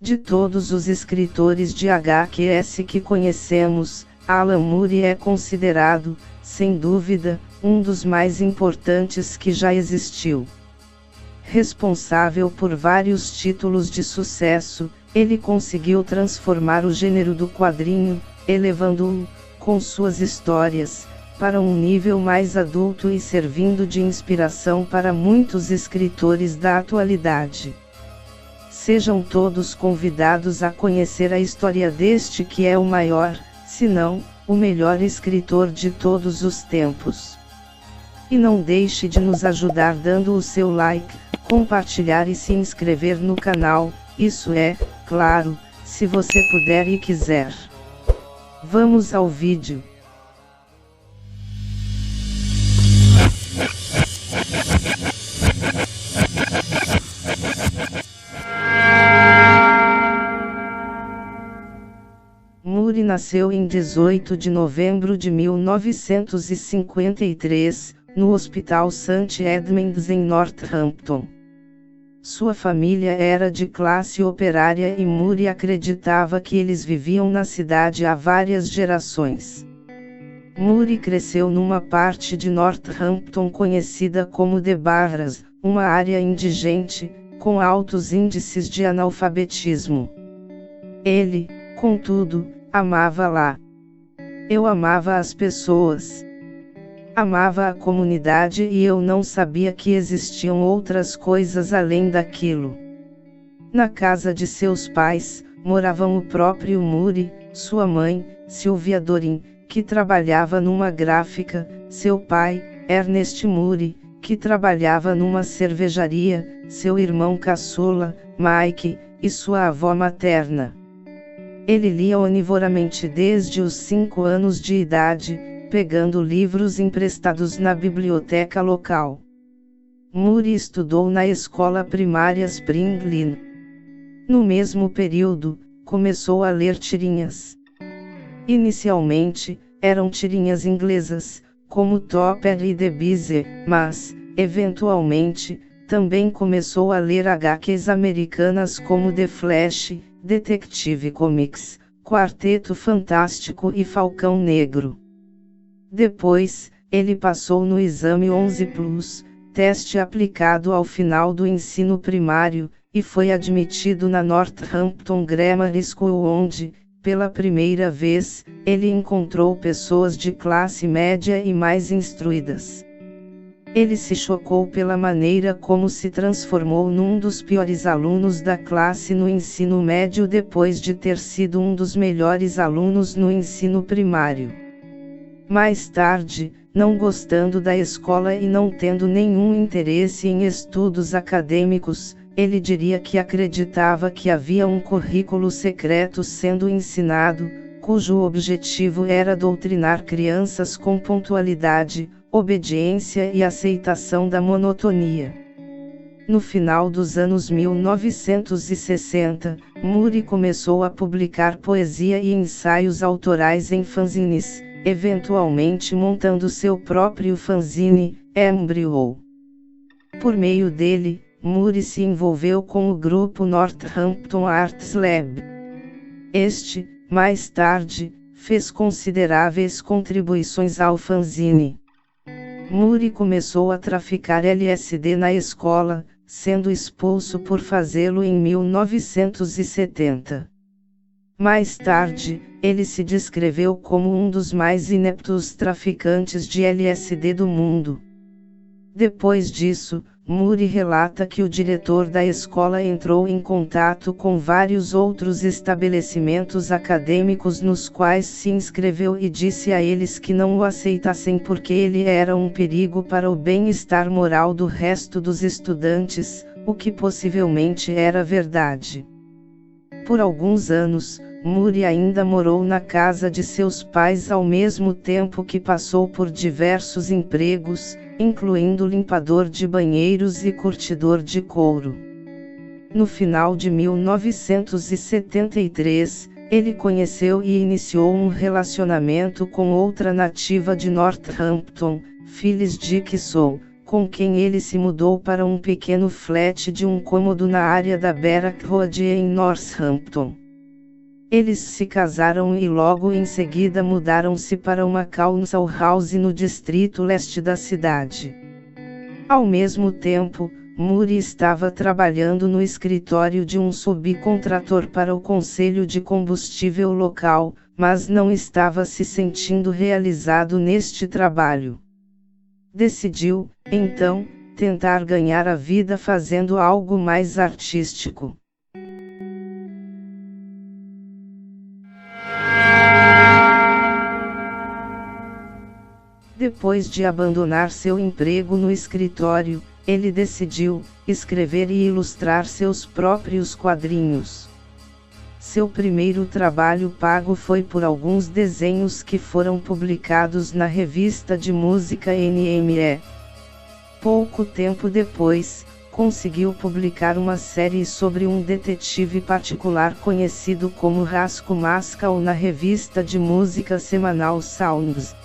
De todos os escritores de HQS que conhecemos, Alan Moore é considerado, sem dúvida, um dos mais importantes que já existiu. Responsável por vários títulos de sucesso, ele conseguiu transformar o gênero do quadrinho, elevando-o, com suas histórias, para um nível mais adulto e servindo de inspiração para muitos escritores da atualidade. Sejam todos convidados a conhecer a história deste que é o maior, se não, o melhor escritor de todos os tempos. E não deixe de nos ajudar dando o seu like, compartilhar e se inscrever no canal, isso é, claro, se você puder e quiser. Vamos ao vídeo. Moore nasceu em 18 de novembro de 1953, no Hospital St. Edmunds em Northampton. Sua família era de classe operária e Moore acreditava que eles viviam na cidade há várias gerações. Moore cresceu numa parte de Northampton conhecida como The Barras, uma área indigente, com altos índices de analfabetismo. Ele, contudo, amava lá. Eu amava as pessoas. Amava a comunidade e eu não sabia que existiam outras coisas além daquilo. Na casa de seus pais, moravam o próprio Moore, sua mãe, Sylvia Dorin, que trabalhava numa gráfica, seu pai, Ernest Moore, que trabalhava numa cervejaria, seu irmão caçula, Mike, e sua avó materna. Ele lia onivoramente desde os 5 anos de idade, pegando livros emprestados na biblioteca local. Moore estudou na escola primária Spring Lane. No mesmo período, começou a ler tirinhas. Inicialmente, eram tirinhas inglesas, como Topper e The Beezer, mas, eventualmente, também começou a ler HQs americanas como The Flash, Detective Comics, Quarteto Fantástico e Falcão Negro. Depois, ele passou no exame 11 Plus, teste aplicado ao final do ensino primário, e foi admitido na Northampton Grammar School onde, pela primeira vez, ele encontrou pessoas de classe média e mais instruídas. Ele se chocou pela maneira como se transformou num dos piores alunos da classe no ensino médio depois de ter sido um dos melhores alunos no ensino primário. Mais tarde, não gostando da escola e não tendo nenhum interesse em estudos acadêmicos, ele diria que acreditava que havia um currículo secreto sendo ensinado, cujo objetivo era doutrinar crianças com pontualidade, obediência e aceitação da monotonia. No final dos anos 1960, Moore começou a publicar poesia e ensaios autorais em fanzines, eventualmente montando seu próprio fanzine, Embryo. Por meio dele, Moore se envolveu com o grupo Northampton Arts Lab. Este, mais tarde, fez consideráveis contribuições ao fanzine. Moore começou a traficar LSD na escola, sendo expulso por fazê-lo em 1970. Mais tarde, ele se descreveu como um dos mais ineptos traficantes de LSD do mundo. Depois disso, Moore relata que o diretor da escola entrou em contato com vários outros estabelecimentos acadêmicos nos quais se inscreveu e disse a eles que não o aceitassem porque ele era um perigo para o bem-estar moral do resto dos estudantes, o que possivelmente era verdade. Por alguns anos, Moore ainda morou na casa de seus pais ao mesmo tempo que passou por diversos empregos, incluindo limpador de banheiros e curtidor de couro. No final de 1973, ele conheceu e iniciou um relacionamento com outra nativa de Northampton, Phyllis Dixon, com quem ele se mudou para um pequeno flat de um cômodo na área da Barrack Road em Northampton. Eles se casaram e logo em seguida mudaram-se para uma council house no distrito leste da cidade. Ao mesmo tempo, Moore estava trabalhando no escritório de um subcontrator para o conselho de combustível local, mas não estava se sentindo realizado neste trabalho. Decidiu, então, tentar ganhar a vida fazendo algo mais artístico. Depois de abandonar seu emprego no escritório, ele decidiu escrever e ilustrar seus próprios quadrinhos. Seu primeiro trabalho pago foi por alguns desenhos que foram publicados na revista de música NME. Pouco tempo depois, conseguiu publicar uma série sobre um detetive particular conhecido como Roscoe Mascall na revista de música semanal Sounds.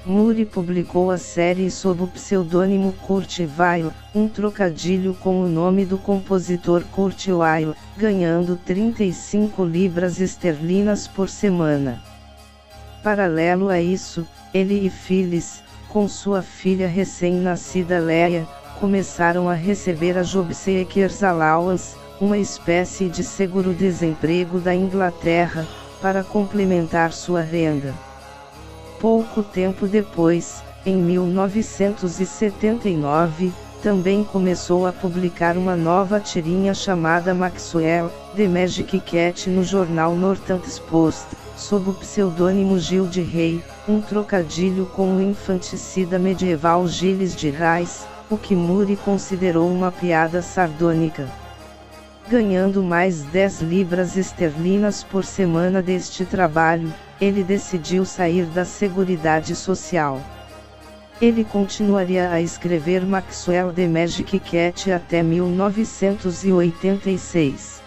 Moore publicou a série sob o pseudônimo Kurt Weill, um trocadilho com o nome do compositor Kurt Weill, ganhando 35 libras esterlinas por semana. Paralelo a isso, ele e Phyllis, com sua filha recém-nascida Leia, começaram a receber a Job Seekers Allowance, uma espécie de seguro-desemprego da Inglaterra, para complementar sua renda. Pouco tempo depois, em 1979, também começou a publicar uma nova tirinha chamada Maxwell, The Magic Cat no jornal Northants Post, sob o pseudônimo Gil de Rei, um trocadilho com o infanticida medieval Gilles de Rais, o que Moore considerou uma piada sardônica. Ganhando mais 10 libras esterlinas por semana deste trabalho, ele decidiu sair da Seguridade Social. Ele continuaria a escrever Maxwell The Magic Cat até 1986.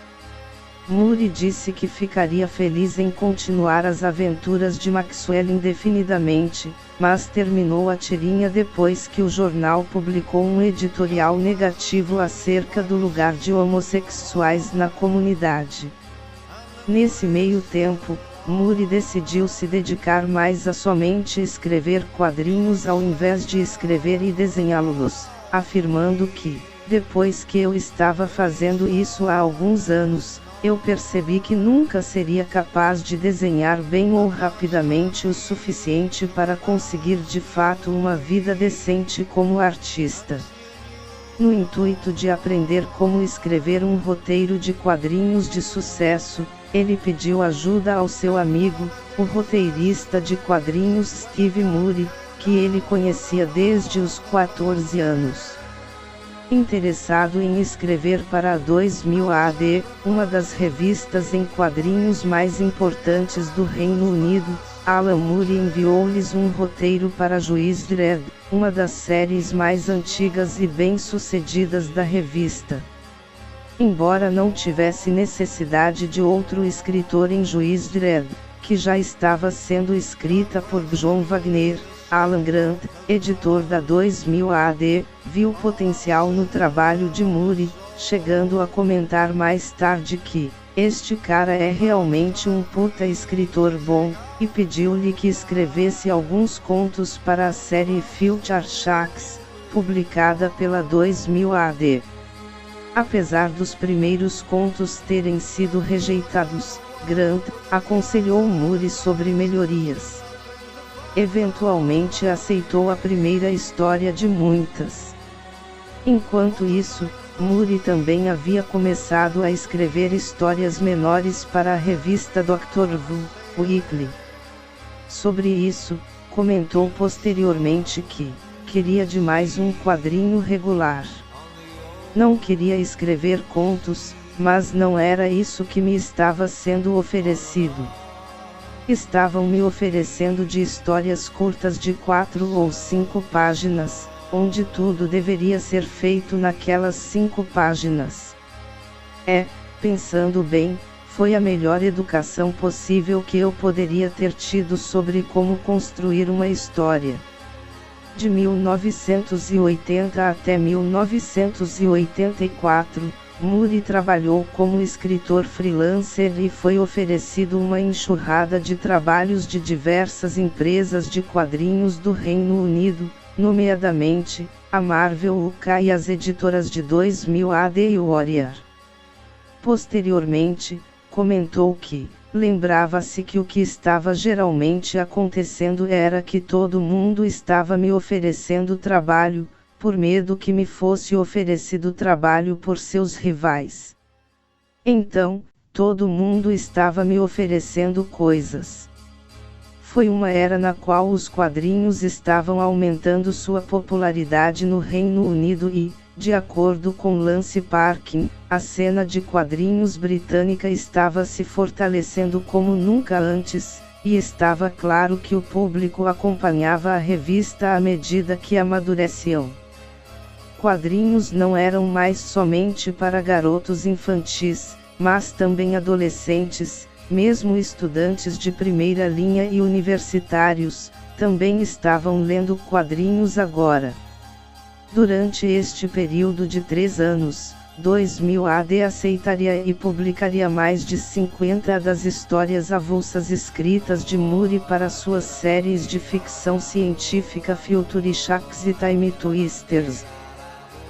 Moore disse que ficaria feliz em continuar as aventuras de Maxwell indefinidamente, mas terminou a tirinha depois que o jornal publicou um editorial negativo acerca do lugar de homossexuais na comunidade. Nesse meio tempo, Moore decidiu se dedicar mais a somente escrever quadrinhos ao invés de escrever e desenhá-los, afirmando que, depois que eu estava fazendo isso há alguns anos, eu percebi que nunca seria capaz de desenhar bem ou rapidamente o suficiente para conseguir de fato uma vida decente como artista. No intuito de aprender como escrever um roteiro de quadrinhos de sucesso, ele pediu ajuda ao seu amigo, o roteirista de quadrinhos Steve Moore, que ele conhecia desde os 14 anos. Interessado em escrever para a 2000 AD, uma das revistas em quadrinhos mais importantes do Reino Unido, Alan Moore enviou-lhes um roteiro para Juiz Dredd, uma das séries mais antigas e bem-sucedidas da revista. Embora não tivesse necessidade de outro escritor em Juiz Dredd, que já estava sendo escrita por John Wagner, Alan Grant, editor da 2000 AD, viu potencial no trabalho de Moore, chegando a comentar mais tarde que, este cara é realmente um puta escritor bom, e pediu-lhe que escrevesse alguns contos para a série Future Shacks, publicada pela 2000 AD. Apesar dos primeiros contos terem sido rejeitados, Grant aconselhou Moore sobre melhorias. Eventualmente aceitou a primeira história de muitas. Enquanto isso, Moore também havia começado a escrever histórias menores para a revista Doctor Who Weekly. Sobre isso, comentou posteriormente que queria demais um quadrinho regular. Não queria escrever contos, mas não era isso que me estava sendo oferecido. Estavam me oferecendo de histórias curtas de 4 ou 5 páginas, onde tudo deveria ser feito naquelas 5 páginas. Pensando bem, foi a melhor educação possível que eu poderia ter tido sobre como construir uma história. De 1980 até 1984, Moore trabalhou como escritor freelancer e foi oferecido uma enxurrada de trabalhos de diversas empresas de quadrinhos do Reino Unido, nomeadamente, a Marvel UK e as editoras de 2000 AD e Warrior. Posteriormente, comentou que, lembrava-se que o que estava geralmente acontecendo era que todo mundo estava me oferecendo trabalho, por medo que me fosse oferecido trabalho por seus rivais. Então, todo mundo estava me oferecendo coisas. Foi uma era na qual os quadrinhos estavam aumentando sua popularidade no Reino Unido e, de acordo com Lance Parkin, a cena de quadrinhos britânica estava se fortalecendo como nunca antes, e estava claro que o público acompanhava a revista à medida que amadureciam. Quadrinhos não eram mais somente para garotos infantis, mas também adolescentes, mesmo estudantes de primeira linha e universitários, também estavam lendo quadrinhos agora. Durante este período de 3 anos, 2000 AD aceitaria e publicaria mais de 50 das histórias avulsas escritas de Moore para suas séries de ficção científica Future Shocks e Time Twisters.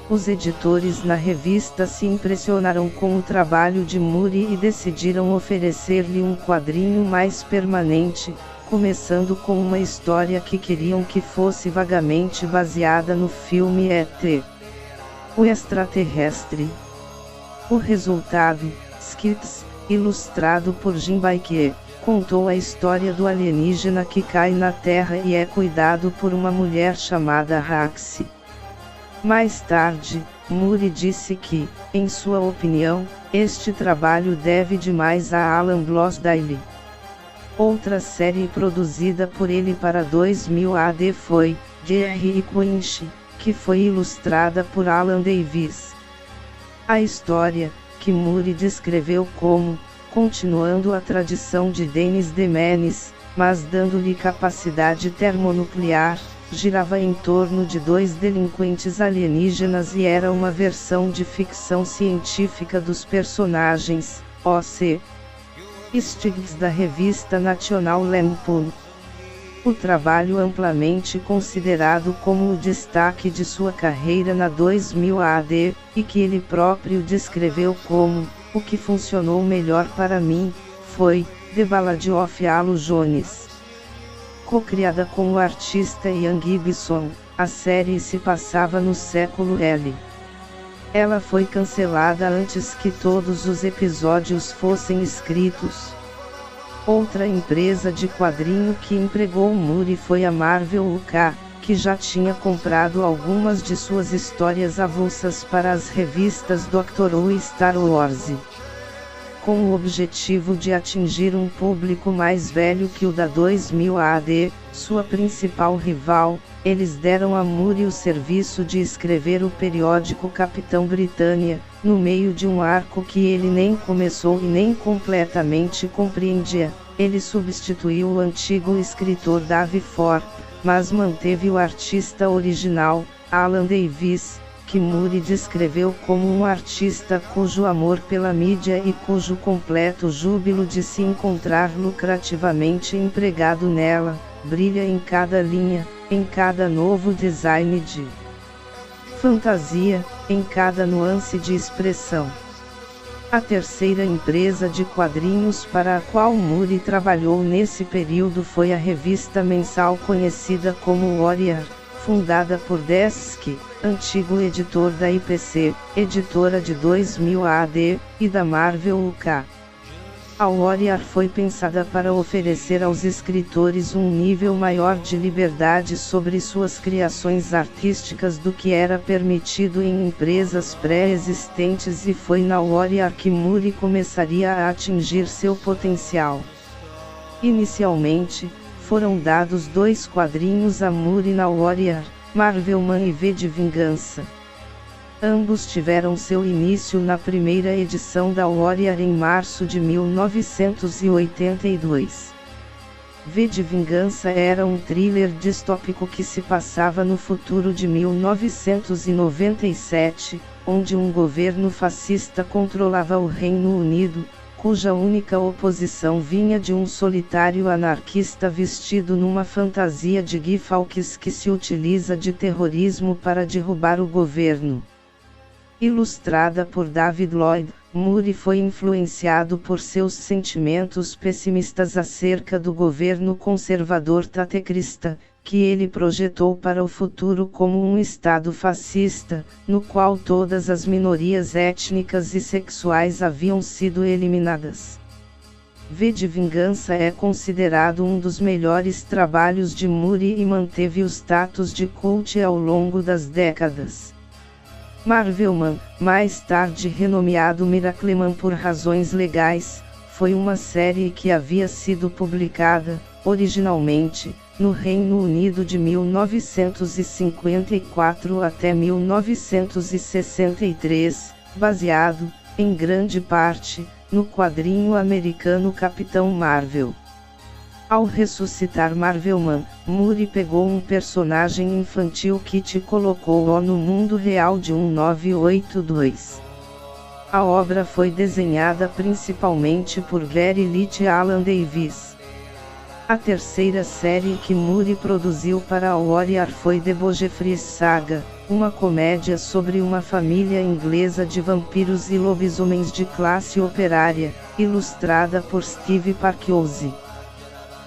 Os editores na revista se impressionaram com o trabalho de Moore e decidiram oferecer-lhe um quadrinho mais permanente, começando com uma história que queriam que fosse vagamente baseada no filme E.T. o Extraterrestre. O resultado, Skits, ilustrado por Jim Baikie, contou a história do alienígena que cai na Terra e é cuidado por uma mulher chamada Raxi. Mais tarde, Moore disse que, em sua opinião, este trabalho deve demais a Alan Blossdale. Outra série produzida por ele para 2000 AD foi Jerry Quinch, que foi ilustrada por Alan Davis. A história, que Moore descreveu como, continuando a tradição de Dennis The Menace, mas dando-lhe capacidade termonuclear, girava em torno de 2 delinquentes alienígenas e era uma versão de ficção científica dos personagens, O.C. Stiglitz da revista National Lampoon. O trabalho amplamente considerado como o destaque de sua carreira na 2000 AD, e que ele próprio descreveu como, o que funcionou melhor para mim, foi, The Ballad of Alu Jones. Co-criada com o artista Ian Gibson, a série se passava no século L. Ela foi cancelada antes que todos os episódios fossem escritos. Outra empresa de quadrinho que empregou Moore foi a Marvel UK, que já tinha comprado algumas de suas histórias avulsas para as revistas Doctor Who e Star Wars. Com o objetivo de atingir um público mais velho que o da 2000 AD, sua principal rival, eles deram a Moore o serviço de escrever o periódico Capitão Britânia, no meio de um arco que ele nem começou e nem completamente compreendia. Ele substituiu o antigo escritor Dave Ford, mas manteve o artista original, Alan Davis, que Moore descreveu como um artista cujo amor pela mídia e cujo completo júbilo de se encontrar lucrativamente empregado nela, brilha em cada linha, em cada novo design de fantasia, em cada nuance de expressão. A terceira empresa de quadrinhos para a qual Moore trabalhou nesse período foi a revista mensal conhecida como Warrior, fundada por Desk, antigo editor da IPC, editora de 2000 AD, e da Marvel UK. A Warrior foi pensada para oferecer aos escritores um nível maior de liberdade sobre suas criações artísticas do que era permitido em empresas pré-existentes, e foi na Warrior que Moore começaria a atingir seu potencial. Inicialmente, foram dados 2 quadrinhos a Moore na Warrior, Marvelman e V de Vingança. Ambos tiveram seu início na primeira edição da Warrior em março de 1982. V de Vingança era um thriller distópico que se passava no futuro de 1997, onde um governo fascista controlava o Reino Unido, cuja única oposição vinha de um solitário anarquista vestido numa fantasia de Guy Fawkes que se utiliza de terrorismo para derrubar o governo. Ilustrada por David Lloyd, Moore foi influenciado por seus sentimentos pessimistas acerca do governo conservador tatecrista, que ele projetou para o futuro como um Estado fascista, no qual todas as minorias étnicas e sexuais haviam sido eliminadas. V de Vingança é considerado um dos melhores trabalhos de Moore e manteve o status de cult ao longo das décadas. Marvelman, mais tarde renomeado Miracleman por razões legais, foi uma série que havia sido publicada, originalmente, no Reino Unido de 1954 até 1963, baseado, em grande parte, no quadrinho americano Capitão Marvel. Ao ressuscitar Marvelman, Moore pegou um personagem infantil que te colocou no mundo real de 1982. A obra foi desenhada principalmente por Gary Litt e Alan Davis. A terceira série que Moore produziu para a Warrior foi The Bojeffries Saga, uma comédia sobre uma família inglesa de vampiros e lobisomens de classe operária, ilustrada por Steve Parkowski.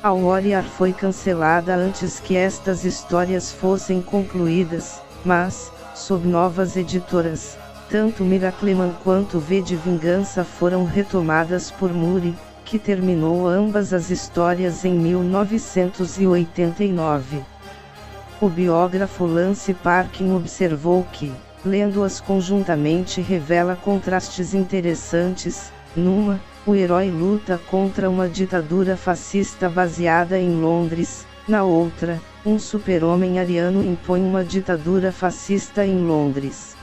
A Warrior foi cancelada antes que estas histórias fossem concluídas, mas, sob novas editoras, tanto Miracleman quanto V de Vingança foram retomadas por Moore, que terminou ambas as histórias em 1989. O biógrafo Lance Parkin observou que, lendo-as conjuntamente revela contrastes interessantes. Numa, o herói luta contra uma ditadura fascista baseada em Londres, na outra, um super-homem ariano impõe uma ditadura fascista em Londres.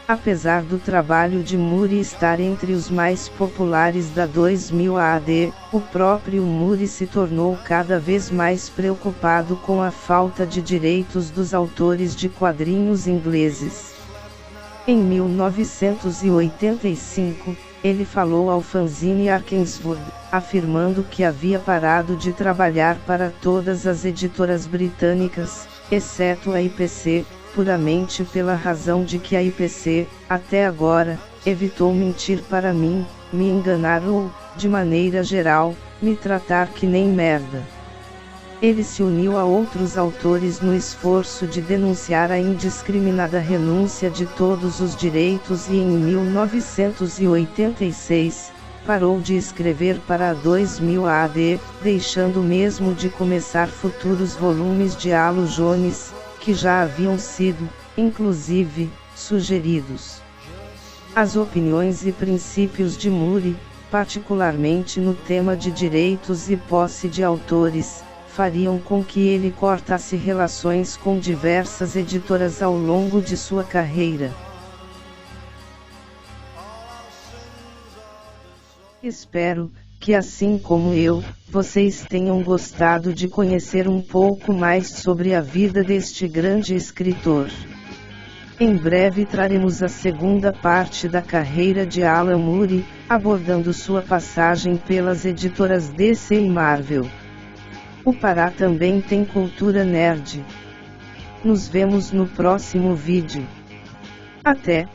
Apesar do trabalho de Moore estar entre os mais populares da 2000 AD, o próprio Moore se tornou cada vez mais preocupado com a falta de direitos dos autores de quadrinhos ingleses. Em 1985, ele falou ao fanzine Arkansford, afirmando que havia parado de trabalhar para todas as editoras britânicas, exceto a IPC, puramente pela razão de que a IPC, até agora, evitou mentir para mim, me enganar ou, de maneira geral, me tratar que nem merda. Ele se uniu a outros autores no esforço de denunciar a indiscriminada renúncia de todos os direitos e em 1986, parou de escrever para a 2000 AD, deixando mesmo de começar futuros volumes de Halo Jones, que já haviam sido, inclusive, sugeridos. As opiniões e princípios de Moore, particularmente no tema de direitos e posse de autores, fariam com que ele cortasse relações com diversas editoras ao longo de sua carreira. Espero que, assim como eu, vocês tenham gostado de conhecer um pouco mais sobre a vida deste grande escritor. Em breve traremos a segunda parte da carreira de Alan Moore, abordando sua passagem pelas editoras DC e Marvel. O Pará também tem cultura nerd. Nos vemos no próximo vídeo. Até!